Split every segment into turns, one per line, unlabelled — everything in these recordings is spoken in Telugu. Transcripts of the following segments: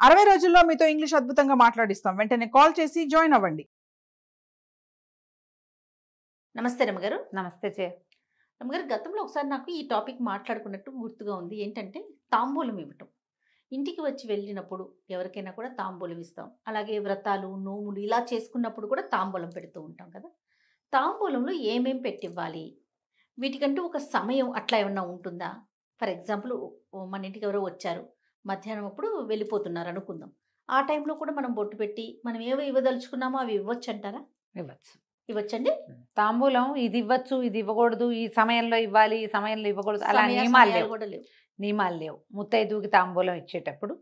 60 రోజుల్లో మీతో ఇంగ్లీష్ అద్భుతంగా మాట్లాడిస్తాం. వెంటనే కాల్ చేసి జాయిన్ అవ్వండి.
నమస్తే రమ్మగారు.
నమస్తే చే
రమ్మగారు, గతంలో ఒకసారి నాకు ఈ టాపిక్ మాట్లాడుకున్నట్టు గుర్తుగా ఉంది. ఏంటంటే తాంబూలం ఇవ్వటం. ఇంటికి వచ్చి వెళ్ళినప్పుడు ఎవరికైనా కూడా తాంబూలం ఇస్తాం. అలాగే వ్రతాలు, నోములు ఇలా చేసుకున్నప్పుడు కూడా తాంబూలం పెడుతూ ఉంటాం కదా! తాంబూలంలో ఏమేం పెట్టివ్వాలి? వీటికంటూ ఒక సమయం అట్లా ఏమన్నా ఉంటుందా? ఫర్ ఎగ్జాంపుల్ మన ఇంటికి ఎవరో వచ్చారు. మధ్యాహ్నం అప్పుడు వెళ్ళిపోతున్నారు అనుకుందాం. ఆ టైంలో కూడా మనం బొట్టు పెట్టి మనం ఏవో ఇవ్వదలుచుకున్నామో అవి ఇవ్వచ్చంటారా?
ఇవ్వచ్చు.
ఇవ్వచ్చండి?
తాంబూలం ఇది ఇవ్వచ్చు, ఇది ఇవ్వకూడదు, ఈ సమయంలో ఇవ్వాలి, ఈ సమయంలో ఇవ్వకూడదు, అలా
సమయాలు
నియమాలు లేవు.
కూడా లేవు.
నియమాలు లేవు. ముత్తైదువుకి తాంబూలం ఇచ్చేటప్పుడు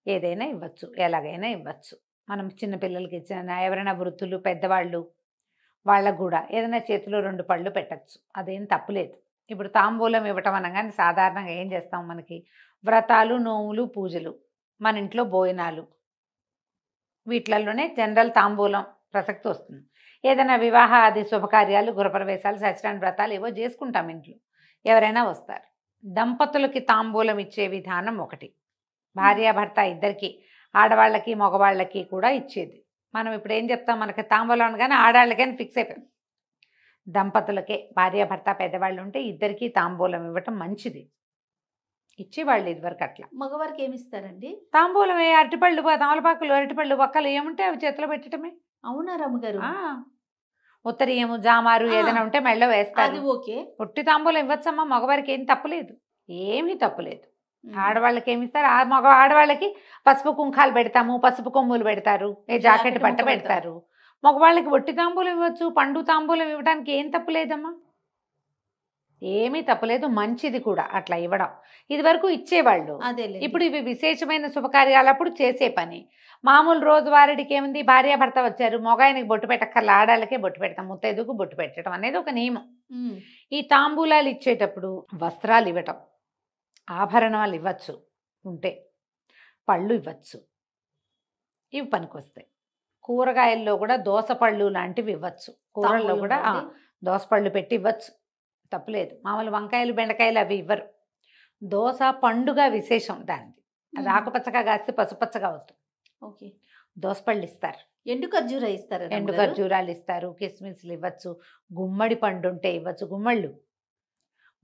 ఏదైనా ఇవ్వచ్చు, ఎలాగైనా ఇవ్వచ్చు. మనం చిన్నపిల్లలకి ఇచ్చిన, ఎవరైనా వృద్ధులు పెద్దవాళ్ళు వాళ్ళకు కూడా ఏదైనా చేతిలో 2 పళ్ళు పెట్టచ్చు, అదేం తప్పులేదు. ఇప్పుడు తాంబూలం ఇవ్వటం అనగానే సాధారణంగా ఏం చేస్తాం, మనకి వ్రతాలు, నోములు, పూజలు, మన ఇంట్లో భోజనాలు, వీటిలలోనే జనరల్ తాంబూలం ప్రసక్తి వస్తుంది. ఏదైనా వివాహ ఆది శుభకార్యాలు, గృహప్రవేశాలు, సత్యనారాయణ వ్రతాలు ఏవో చేసుకుంటాం ఇంట్లో, ఎవరైనా వస్తారు. దంపతులకి తాంబూలం ఇచ్చే విధానం ఒకటి, భార్యాభర్త ఇద్దరికి, ఆడవాళ్ళకి మగవాళ్ళకి కూడా ఇచ్చేది. మనం ఇప్పుడు ఏం చెప్తాం, మనకి తాంబూలం అనగానే ఆడవాళ్ళకని ఫిక్స్ అయిపోయాం. దంపతులకే, భార్యాభర్త పెద్దవాళ్ళు ఉంటే ఇద్దరికి తాంబూలం ఇవ్వటం మంచిది. ఇచ్చేవాళ్ళు ఇదివరకు అట్లా.
మగవారికి ఏమి ఇస్తారండి?
తాంబూలమే, అరటిపళ్ళు, తమలపాకులు, అరటిపళ్ళు, ఒక్కలు ఏముంటే అవి చేతిలో పెట్టడమే.
అవునా రమ్మగారు?
ఉత్తరీయము, జామారు ఏదైనా ఉంటే మెళ్ళో వేస్తారు.
అది ఓకే.
పొట్టి తాంబూలం ఇవ్వచ్చమ్మా, మగవారికి ఏం తప్పులేదు, ఏమీ తప్పులేదు. ఆడవాళ్ళకి ఏమి ఇస్తారు, ఆడవాళ్ళకి పసుపు కుంకాలు పెడతాము, పసుపు కొమ్ములు పెడతారు, జాకెట్ పట్ట పెడతారు. మగవాళ్ళకి ఒట్టి తాంబూలం ఇవ్వచ్చు, పండు తాంబూలం ఇవ్వడానికి ఏం తప్పులేదమ్మా, ఏమీ తప్పులేదు, మంచిది కూడా అట్లా ఇవ్వడం. ఇది వరకు ఇచ్చేవాళ్ళు. ఇప్పుడు ఇవి విశేషమైన శుభకార్యాలప్పుడు చేసే పని. మామూలు రోజువారీకి ఏముంది, భార్యాభర్త వచ్చారు, మగాయనకి బొట్టు పెట్టక్కర్ల, ఆడాళ్ళకే బొట్టు పెడతాం, ముత్తైదుకు బొట్టు పెట్టడం అనేది ఒక నియమం. ఈ తాంబూలాలు ఇచ్చేటప్పుడు వస్త్రాలు ఇవ్వటం, ఆభరణాలు ఇవ్వచ్చు ఉంటే, పళ్ళు ఇవ్వచ్చు, ఇవి పనికొస్తాయి. కూరగాయల్లో కూడా దోసపళ్ళు లాంటివి ఇవ్వచ్చు. కూరల్లో కూడా దోసపళ్ళు పెట్టి ఇవ్వచ్చు, తప్పులేదు. మామూలు వంకాయలు, బెండకాయలు అవి ఇవ్వరు. దోస పండుగ విశేషం దానిది, అది ఆకుపచ్చగా కాస్తే పసుపచ్చగా అవుతుంది.
ఓకే.
దోసపళ్ళు ఇస్తారు,
ఎండు ఖర్జూరా ఇస్తారు,
ఎండు ఖర్జూరాలు ఇస్తారు, కిస్మిస్లు ఇవ్వచ్చు, గుమ్మడి పండు ఉంటే ఇవ్వచ్చు,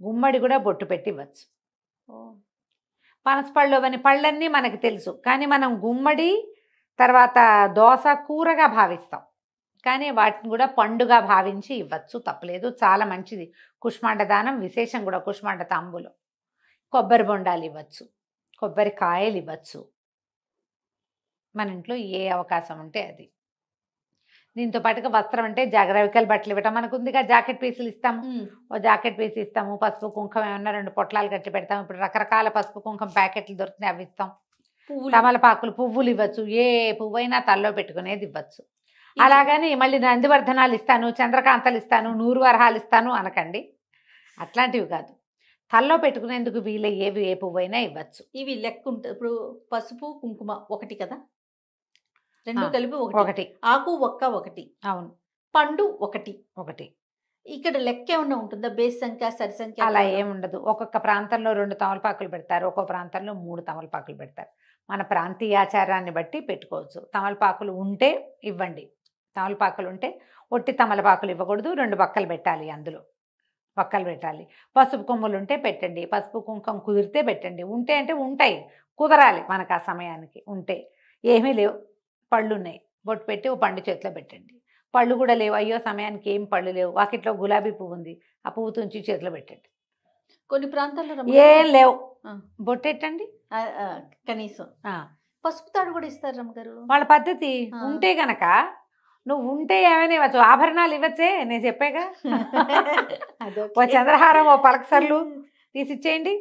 గుమ్మడి కూడా బొట్టు పెట్టి ఇవ్వచ్చు. పనసపళ్ళు అవన్నీ పళ్ళన్నీ మనకి తెలుసు, కానీ మనం గుమ్మడి తర్వాత దోస కూరగా భావిస్తాం, కానీ వాటిని కూడా పండుగ భావించి ఇవ్వచ్చు, తప్పలేదు, చాలా మంచిది. కుష్మాండ దానం విశేషం కూడా, కుష్మాండ తాంబూలం. కొబ్బరి బొండాలు ఇవ్వచ్చు, కొబ్బరికాయలు ఇవ్వచ్చు, మన ఇంట్లో ఏ అవకాశం ఉంటే అది. దీంతో పాటుగా వస్త్రం అంటే రవికల బట్టలు ఇవ్వటం, మనకు ఉందిగా జాకెట్ పీసులు ఇస్తాము, ఓ జాకెట్ పీస్ ఇస్తాము, పసుపు కుంకం ఏమన్నా 2 పొట్లాలు కట్టి పెడతాము. ఇప్పుడు రకరకాల పసుపు కుంకం ప్యాకెట్లు దొరుకుతున్నాయి, అవి ఇస్తాం. తమలపాకులు, పువ్వులు ఇవ్వచ్చు, ఏ పువ్వైనా తల్లో పెట్టుకునేది ఇవ్వచ్చు. అలాగని మళ్ళీ నందివర్ధనాలు ఇస్తాను, చంద్రకాంతలు ఇస్తాను, 100 వరహాలు ఇస్తాను అనకండి, అట్లాంటివి కాదు. తల్లో పెట్టుకునేందుకు వీలయ్యేవి ఏ పువ్వైనా ఇవ్వచ్చు.
ఇవి లెక్క ఉంటుంది. ఇప్పుడు పసుపు కుంకుమ ఒకటి కదా, 2 కలిపి ఒకటి, ఆకు ఒక్క ఒకటి,
అవును,
పండు ఒకటి. ఇక్కడ లెక్క ఏమన్నా ఉంటుందా, బేస్ సంఖ్య, సరి సంఖ్య?
అలా ఏముండదు. ఒక్కొక్క ప్రాంతంలో 2 తమలపాకులు పెడతారు, ఒక్కో ప్రాంతంలో 3 తమలపాకులు పెడతారు. మన ప్రాంతీయాచారాన్ని బట్టి పెట్టుకోవచ్చు. తమలపాకులు ఉంటే ఇవ్వండి, తమలపాకులు ఉంటే ఒట్టి తమలపాకులు ఇవ్వకూడదు, 2 బక్కలు పెట్టాలి, అందులో బక్కలు పెట్టాలి. పసుపు కొమ్ములు ఉంటే పెట్టండి, పసుపు కుంకం కుదిరితే పెట్టండి. ఉంటే అంటే ఉంటాయి, కుదరాలి మనకు ఆ సమయానికి. ఉంటే ఏమీ లేవు, పళ్ళు ఉన్నాయి, బొట్టు పెట్టి ఓ పండు చేతిలో పెట్టండి. పళ్ళు కూడా లేవు, అయ్యో సమయానికి ఏం పళ్ళు లేవు, వాకిట్లో గులాబీ పువ్వు ఉంది, ఆ పువ్వు తుంచి చేతిలో పెట్టండి.
కొన్ని ప్రాంతాల్లో
ఏం లేవు, బొట్టెట్టండి
కనీసం. పసుపు తాడు కూడా ఇస్తారు రమ్మగారు,
వాళ్ళ పద్ధతి. ఉంటే గనక నువ్వు ఉంటే ఏమైనా ఇవ్వచ్చు, ఆభరణాలు ఇవ్వచ్చే, నేను చెప్పాగా. ఓ చంద్రహారం, ఓ పలకసర్లు తీసిచ్చేయండి.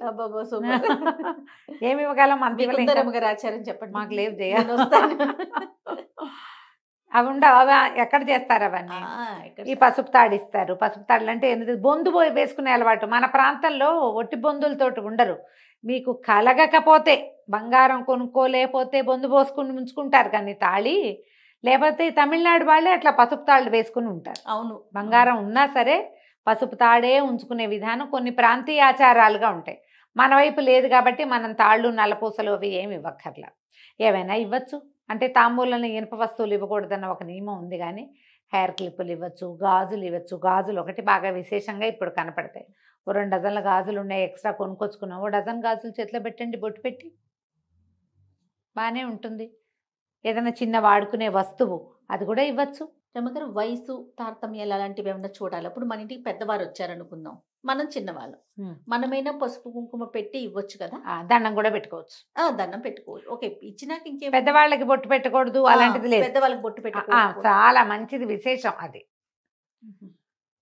ఏమి ఇవ్వగలం, అంత
ఆచారం చెప్పండి.
మాకు లేవు చేయాలి, అవి ఉండవు. అవి ఎక్కడ చేస్తారు అవన్నీ? ఈ పసుపు తాడు ఇస్తారు. పసుపు తాడులు అంటే ఏంటి, బొందు వేసుకునే అలవాటు. మన ప్రాంతంలో ఒట్టి బొందులతోటి ఉండరు. మీకు కలగకపోతే, బంగారం కొనుక్కోలేకపోతే బొందు పోసుకుని ఉంచుకుంటారు, కానీ తాళి లేకపోతే తమిళనాడు వాళ్ళే అట్లా పసుపు తాళ్ళు వేసుకుని ఉంటారు.
అవును,
బంగారం ఉన్నా సరే పసుపు తాడే ఉంచుకునే విధానం కొన్ని ప్రాంతీయ ఆచారాలుగా ఉంటాయి. మన వైపు లేదు కాబట్టి మనం తాళ్ళు, నల్లపూసలు అవి ఏమి ఇవ్వక్కర్లా. ఏవైనా ఇవ్వచ్చు. అంటే తాంబూలంలో ఇనుప వస్తువులు ఇవ్వకూడదన్న ఒక నియమం ఉంది కానీ హెయిర్ క్లిప్పులు ఇవ్వచ్చు, గాజులు ఇవ్వచ్చు. గాజులు ఒకటి బాగా విశేషంగా ఇప్పుడు కనపడతాయి. ఓ 2 డజన్ల గాజులు ఉన్నాయి, ఎక్స్ట్రా కొనుక్కొచ్చుకున్నాం, ఓ డజన్ గాజులు చేతిలో పెట్టండి, బొట్టు పెట్టి బాగానే ఉంటుంది. ఏదైనా చిన్న వాడుకునే వస్తువు అది కూడా ఇవ్వచ్చు.
రమ్మగారు వయసు తారతమ్యాలు అలాంటివి ఏమన్నా చూడాలి. అప్పుడు మన ఇంటికి పెద్దవారు వచ్చారనుకుందాం, మనం చిన్నవాళ్ళం, మనమైనా పసుపు కుంకుమ పెట్టి ఇవ్వచ్చు కదా.
దండం కూడా పెట్టుకోవచ్చు.
దండం పెట్టుకోవచ్చు. ఓకే, ఇచ్చినాక ఇంకేం
పెద్దవాళ్ళకి బొట్టు పెట్టకూడదు అలాంటిది లేదు.
పెద్దవాళ్ళకి బొట్టు పెట్టుకోవచ్చు.
చాలా మంచిది, విశేషం అది.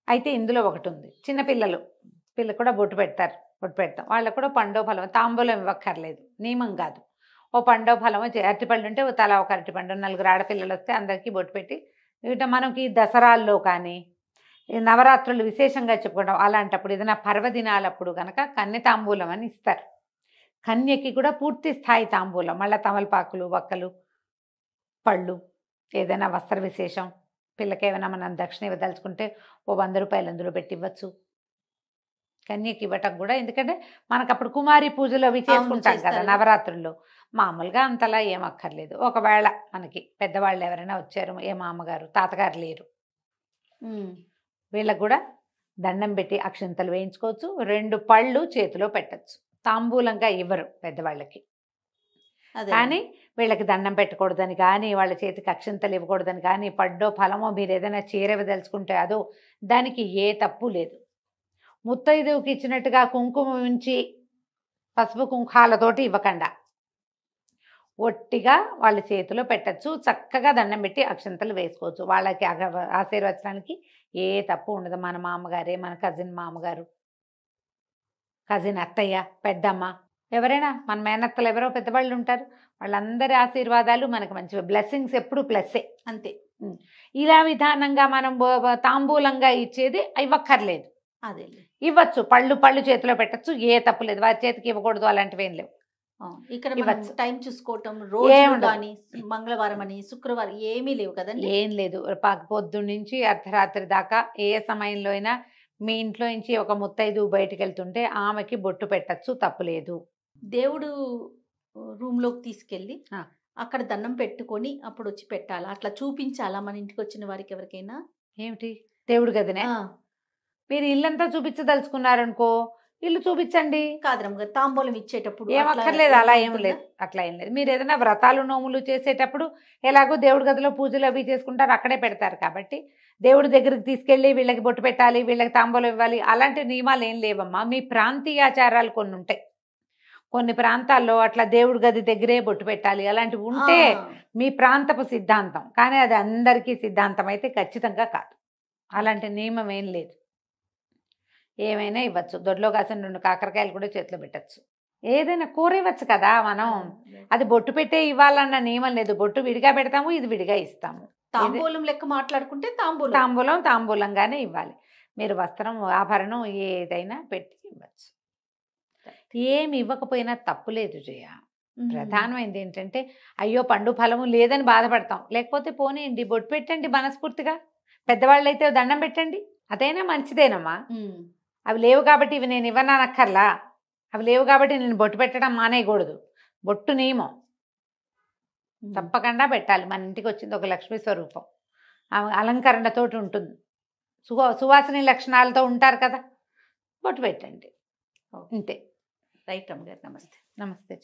అయితే ఇందులో ఒకటి ఉంది, చిన్నపిల్లలు కూడా బొట్టు పెడతాం. వాళ్ళకు కూడా పండో ఫలం, తాంబూలం ఇవ్వక్కర్లేదు, నియమం కాదు. ఓ పండో ఫలమో అరటిపళ్ళు ఉంటే తలా ఒక అరటిపండు, 4 ఆడపిల్లలు వస్తే అందరికీ బొట్టు పెట్టి ఇట మనకి దసరాల్లో కానీ నవరాత్రులు విశేషంగా చెప్పుకుంటాం. అలాంటప్పుడు ఏదైనా పర్వదినాలప్పుడు కనుక కన్య తాంబూలం అని ఇస్తారు. కన్యకి కూడా పూర్తి స్థాయి తాంబూలం, మళ్ళీ తమలపాకులు, వక్కలు, పళ్ళు, ఏదైనా వస్త్ర విశేషం, పిల్లకి ఏమైనా మనం దక్షిణ ఇవ్వదలుచుకుంటే ఓ 100 రూపాయలు అందులో పెట్టి ఇవ్వచ్చు. కన్యకి ఇవ్వటం కూడా, ఎందుకంటే మనకు అప్పుడు కుమారి పూజలు అవి చేసుకుంటాం కదా నవరాత్రుల్లో. మామూలుగా అంతలా ఏం అక్కర్లేదు. ఒకవేళ మనకి పెద్దవాళ్ళు ఎవరైనా వచ్చారు, ఏ మామగారు తాతగారు లేరు, వీళ్ళకు కూడా దండం పెట్టి అక్షింతలు వేయించుకోవచ్చు. 2 పళ్ళు చేతిలో పెట్టచ్చు. తాంబూలంగా ఇవ్వరు పెద్దవాళ్ళకి, కానీ వీళ్ళకి దండం పెట్టకూడదని కానీ, వాళ్ళ చేతికి అక్షింతలు ఇవ్వకూడదని కానీ, పడ్డో ఫలమో మీరు ఏదైనా చీర ఇవ్వదలుచుకుంటే అదో, దానికి ఏ తప్పు లేదు. ముత్తైదువుకి ఇచ్చినట్టుగా కుంకుమ ఉంచి పసుపు కుంకాలతోటి ఇవ్వకుండా ఒట్టిగా వాళ్ళ చేతిలో పెట్టచ్చు. చక్కగా దండం పెట్టి అక్షంతలు వేసుకోవచ్చు. వాళ్ళకి ఆశీర్వచనానికి ఏ తప్పు ఉండదు. మన మామగారే, మన కజిన్ మామగారు, కజిన్ అత్తయ్య, పెద్దమ్మ, ఎవరైనా మన మేనత్తలు ఎవరో పెద్దవాళ్ళు ఉంటారు, వాళ్ళందరి ఆశీర్వాదాలు మనకు మంచివి. బ్లెస్సింగ్స్ ఎప్పుడు ప్లస్సే,
అంతే.
ఇలా విధానంగా మనం తాంబూలంగా ఇచ్చేది ఇవ్వక్కర్లేదు.
అదే
ఇవ్వచ్చు, పళ్ళు చేతిలో పెట్టచ్చు, ఏ తప్పు లేదు. వారి చేతికి ఇవ్వకూడదు అలాంటివి ఏం లేవు.
ఇక్కడ టైం చూసుకోవటం, రోజు కానీ మంగళవారం అని శుక్రవారం ఏమీ లేవు కదండి.
ఏం లేదు. పొద్దున్న నుంచి అర్ధరాత్రి దాకా ఏ సమయంలో అయినా మీ ఇంట్లో నుంచి ఒక ముత్తైదు బయటికి వెళ్తుంటే ఆమెకి బొట్టు పెట్టచ్చు, తప్పులేదు.
దేవుడు రూమ్ లోకి తీసుకెళ్ళి అక్కడ దండం పెట్టుకొని అప్పుడు వచ్చి పెట్టాలా, అట్లా చూపించాలా మన ఇంటికి వచ్చిన వారికి ఎవరికైనా?
ఏమిటి దేవుడు గదినే మీరు ఇల్లంతా చూపించదలుచుకున్నారనుకో, ఇల్లు చూపించండి.
కాదరమ్మ, తాంబూలం ఇచ్చేటప్పుడు
ఏమక్కర్లేదు, అలా ఏం లేదు, అట్లా ఏం లేదు. మీరు ఏదైనా వ్రతాలు నోములు చేసేటప్పుడు ఎలాగో దేవుడి గదిలో పూజలు అవి చేసుకుంటారు, అక్కడే పెడతారు. కాబట్టి దేవుడి దగ్గరికి తీసుకెళ్ళి వీళ్ళకి బొట్టు పెట్టాలి, వీళ్ళకి తాంబూలం ఇవ్వాలి, అలాంటి నియమాలు ఏం లేవమ్మా. మీ ప్రాంతీయ ఆచారాలు కొన్ని ఉంటాయి. కొన్ని ప్రాంతాల్లో అట్లా దేవుడి గది దగ్గరే బొట్టు పెట్టాలి అలాంటివి ఉంటే మీ ప్రాంతపు సిద్ధాంతం, కానీ అది అందరికీ సిద్ధాంతం అయితే ఖచ్చితంగా కాదు. అలాంటి నియమం ఏం లేదు. ఏమైనా ఇవ్వచ్చు. దొడ్లో కాసిన 2 కాకరకాయలు కూడా చేతిలో పెట్టచ్చు. ఏదైనా కూర ఇవ్వచ్చు కదా మనం. అది బొట్టు పెట్టే ఇవ్వాలన్న నియమం లేదు. బొట్టు విడిగా పెడతాము, ఇది విడిగా ఇస్తాము.
తాంబూలం లెక్క మాట్లాడుకుంటే
తాంబూలంగానే ఇవ్వాలి. మీరు వస్త్రం, ఆభరణం ఏదైనా పెట్టి ఇవ్వచ్చు. ఏమి ఇవ్వకపోయినా తప్పులేదు జయ. ప్రధానమైనది ఏంటంటే అయ్యో పండు ఫలము లేదని బాధపడతాం. లేకపోతే పోనీయండి, బొట్టు పెట్టండి మనస్ఫూర్తిగా. పెద్దవాళ్ళు అయితే దండం పెట్టండి, అదైనా మంచిదేనమ్మా. అవి లేవు కాబట్టి ఇవి నేను ఇవ్వనక్కర్లా, అవి లేవు కాబట్టి నేను బొట్టు పెట్టడం మానేయకూడదు. బొట్టు నియమం తప్పకుండా పెట్టాలి. మన ఇంటికి వచ్చింది ఒక లక్ష్మీ స్వరూపం, అలంకరణతోటి ఉంటుంది, సువాసిని లక్షణాలతో ఉంటారు కదా, బొట్టు పెట్టండి. ఇంతే.
రైట్ అమ్మగారు, నమస్తే.
నమస్తే.